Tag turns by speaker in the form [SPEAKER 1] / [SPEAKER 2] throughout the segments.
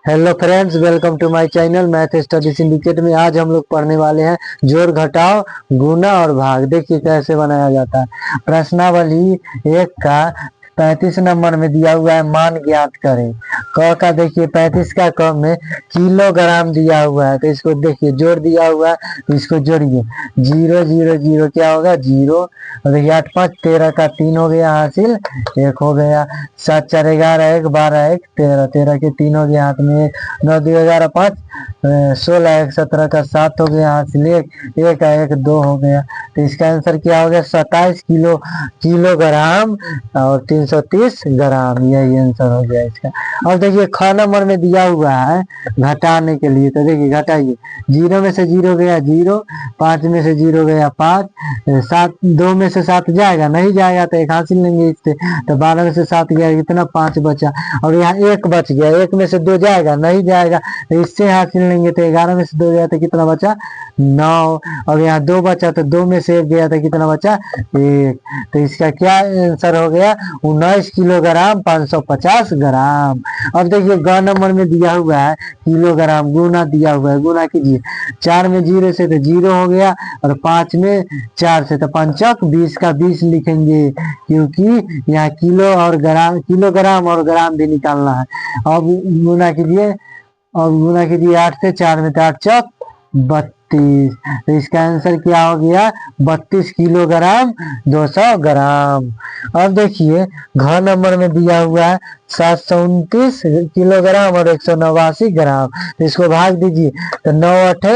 [SPEAKER 1] Hello friends, welcome to my channel Math Study Syndicate में। आज हम लोग पढ़ने वाले हैं जोड़ घटाव गुना और भाग। देखिए कैसे बनाया जाता है। प्रश्नावली 1 का 35 नंबर में दिया हुआ है, मान ज्ञात करें। क का देखिए 35 का क में किलोग्राम दिया हुआ है, तो इसको देखिए जोड़ दिया हुआ है, तो इसको जोड़िए। 0 0 0 क्या होगा 0। और देखिए 8 5 13 का 3 हो गया हासिल, 1 हो गया। 7 4 11 1 12 1 13 13 के 3 हो गया हाथ में 1। 9 2 11 5 16 1 17 का 7 हो गया हासिल 1 1 1 2 हो गया। तो इसका आंसर क्या हो गया 27 किलोग्राम और 330 ग्राम। यही आंसर हो गया इसका। और देखिए ख नंबर में दिया हुआ है घटाने के लिए, तो देखिए घटाइए। 0 में से 0 गया 0, 5 में से 0 गया 5, 7 2 में से 7 जाएगा नहीं जाएगा तो 1 हासिल लेंगे इससे। तो 12 में से 7 गया कितना 5 बचा, और यहाँ 1 बच गया। 1 में से 2 जाएगा नहीं जाएगा तो इससे हासिल लेंगे, तो 11 में से 2 गया तो कितना बचा 9। और यहाँ 2 बचा तो 2 में से 1 गया तो कितना बचा 1। तो इसका क्या आंसर हो गया 19 किलोग्राम 550 ग्राम। अब देखिए ग नंबर में दिया हुआ है किलोग्राम, गुना दिया हुआ है, गुना कीजिए। 4 में 0 से तो 0 हो गया, और 5 में 4 से तो 5 20 का 20 लिखेंगे, क्योंकि यहाँ किलोग्राम और ग्राम भी निकालना है। अब गुना कीजिए, और गुना कीजिए 8 से 4 में तो 8 चौक 32। तो इसका आंसर क्या हो गया 32 किलोग्राम 200 ग्राम। अब देखिए घ नंबर में दिया हुआ है 729 किलोग्राम और 189 ग्राम। तो इसको भाग दीजिए, तो 9 8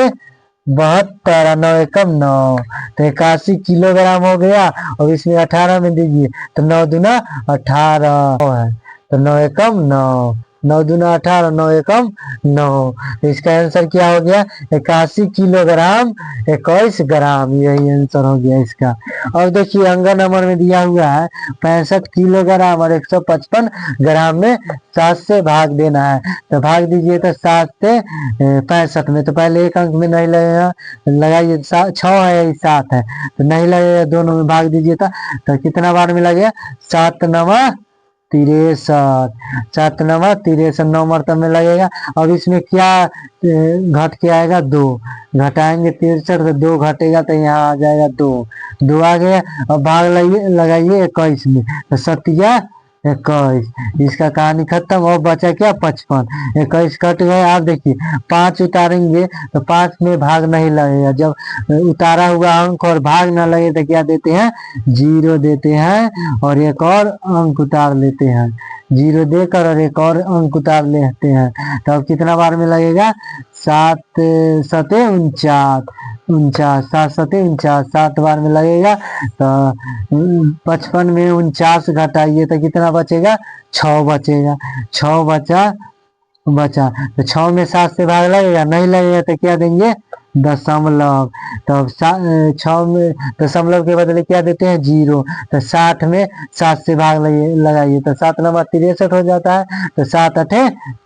[SPEAKER 1] 72 9 एकम 9, तो 81 किलोग्राम हो गया। और इसमें 18 में दीजिए, तो 9 दूना 18 है, तो 9 एकम 9, 9 दूना 18 9 एकम 9। इसका आंसर क्या हो गया 81 किलोग्राम 21 ग्राम। यही आंसर हो गया इसका। और देखिए अंग नंबर में दिया हुआ है 65 किलोग्राम और 155 ग्राम में 7 से भाग देना है। तो भाग दीजिए, तो 7 से 65 में, तो पहले एक अंक में नहीं लगेगा, लगाइए 6 है 7 है तो नहीं लगेगा, दोनों में भाग दीजिए। तो कितना बार में लगेगा 7 9 63, 7 9 63 9 मरतबा में लगेगा। और इसमें क्या घट के आएगा 2, घटाएंगे 63 तो 2 घटेगा, तो यहाँ आ जाएगा 2 आ गया। और भाग लगाइए 21 में, तो 7 21। इसका कहानी खत्म। और बचा क्या 55, 21 कट गए। आप देखिए 5 उतारेंगे तो 5 में भाग नहीं लगेगा। जब उतारा हुआ अंक और भाग ना लगे तो क्या देते हैं 0 देते हैं, और एक और अंक उतार लेते हैं। 0 देकर और एक और अंक उतार लेते हैं, तो अब कितना बार में लगेगा 7 7 49, 7 7 49, 7 बार में लगेगा। तो 55 में 49 घटाइए तो कितना बचेगा 6 बचेगा। 6 बचा तो 6 में 7 से भाग लगेगा नहीं लगेगा तो क्या देंगे दशमलव। तो 6 में दशमलव के बदले क्या देते हैं 0। तो 60 में 7 से भाग लगाइए, तो 7 9 63 हो जाता है, तो 7 8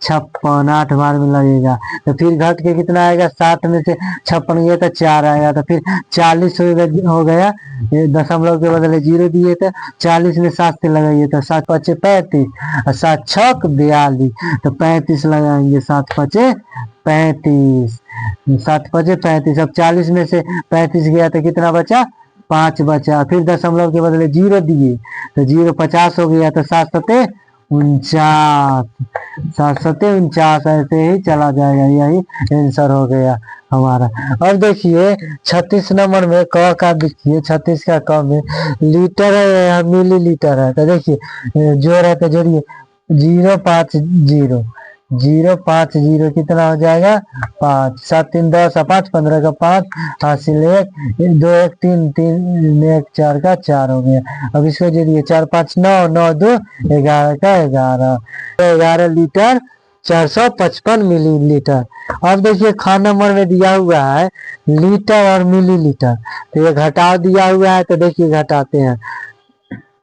[SPEAKER 1] 56, 8 बार में लगेगा। तो फिर घट के कितना आएगा 7 में से 56 गया तो 4 आएगा, तो फिर 40 हो गया। दशमलव के बदले 0 दिए थे, 40 में 7 से लगाइए, तो 7 5 35 और 7 6 42, तो 35 लगाएंगे, 7 5 35, 7 5 35। अब 40 में से 35 गया तो कितना बचा 5 बचा। फिर दशमलव के बदले 0 दिए तो 0 50 हो गया, तो 7 7 49, 7 7 49 ऐसे ही चला जाएगा। यही आंसर हो गया हमारा। अब देखिए 36 नंबर में क का देखिए 36 का क में लीटर है या मिलीलीटर है, तो देखिए जोड़ है तो जोड़िए। 0 5 0 0 5 0 कितना हो जाएगा 5, 7 3 10 5 15 का 5 हासिल 1 2 1 3 3 1 4 का 4 हो गया। अब इसको जोड़िए 4 5 9 9 2 11 का 11 लीटर 455 मिलीलीटर। अब देखिए ख नंबर में दिया हुआ है लीटर और मिलीलीटर, तो ये घटाव दिया हुआ है, तो देखिए घटाते हैं।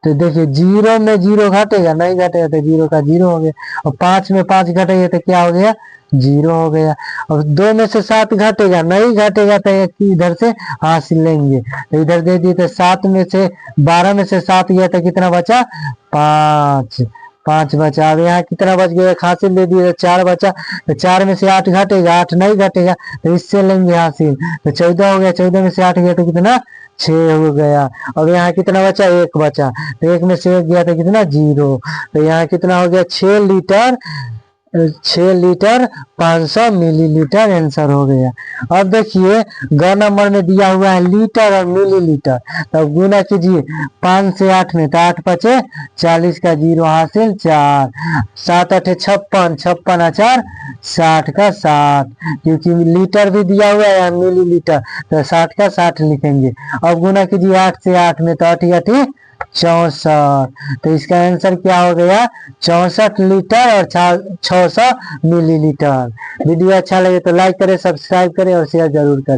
[SPEAKER 1] तो देखिए 0 में 0 घटेगा नहीं घटेगा तो 0 का 0 हो गया। और 5 में 5 घटेगा तो क्या हो गया 0 हो गया। और 2 में से 7 घटेगा नहीं घटेगा तो इधर से हासिल लेंगे, तो इधर दे दिए, तो 7 में से 12 में से 7 गया तो कितना बचा 5, 5 बचा। अब यहाँ कितना बच गया, हासिल दे दिया 4 बचा, तो 4 में से 8 घटेगा, 8 नहीं घटेगा तो इससे लेंगे हासिल, तो 14 हो गया, 14 में से 8 गया तो कितना 6 हो गया। अब यहाँ कितना बचा, 1 बचा, तो 1 में से 1 गया तो कितना 0, तो यहाँ कितना हो गया 6 लीटर 500 मिलीलीटर आंसर हो गया। अब देखिए ग नंबर में दिया हुआ है लीटर और मिलीलीटर, तब गुना कीजिए 5 से 8 में, तो 8 बचे 40 का 0 हासिल 4, 7 8 56, 56 4 60 का 60, क्योंकि लीटर भी दिया हुआ है मिलीलीटर, तो 60 का 60 लिखेंगे। अब गुना कीजिए 8 से 8 में, तो 8 8 64, तो इसका आंसर क्या हो गया 64 लीटर और 600 मिलीलीटर। वीडियो अच्छा लगे तो लाइक करें, सब्सक्राइब करें और शेयर जरूर करें।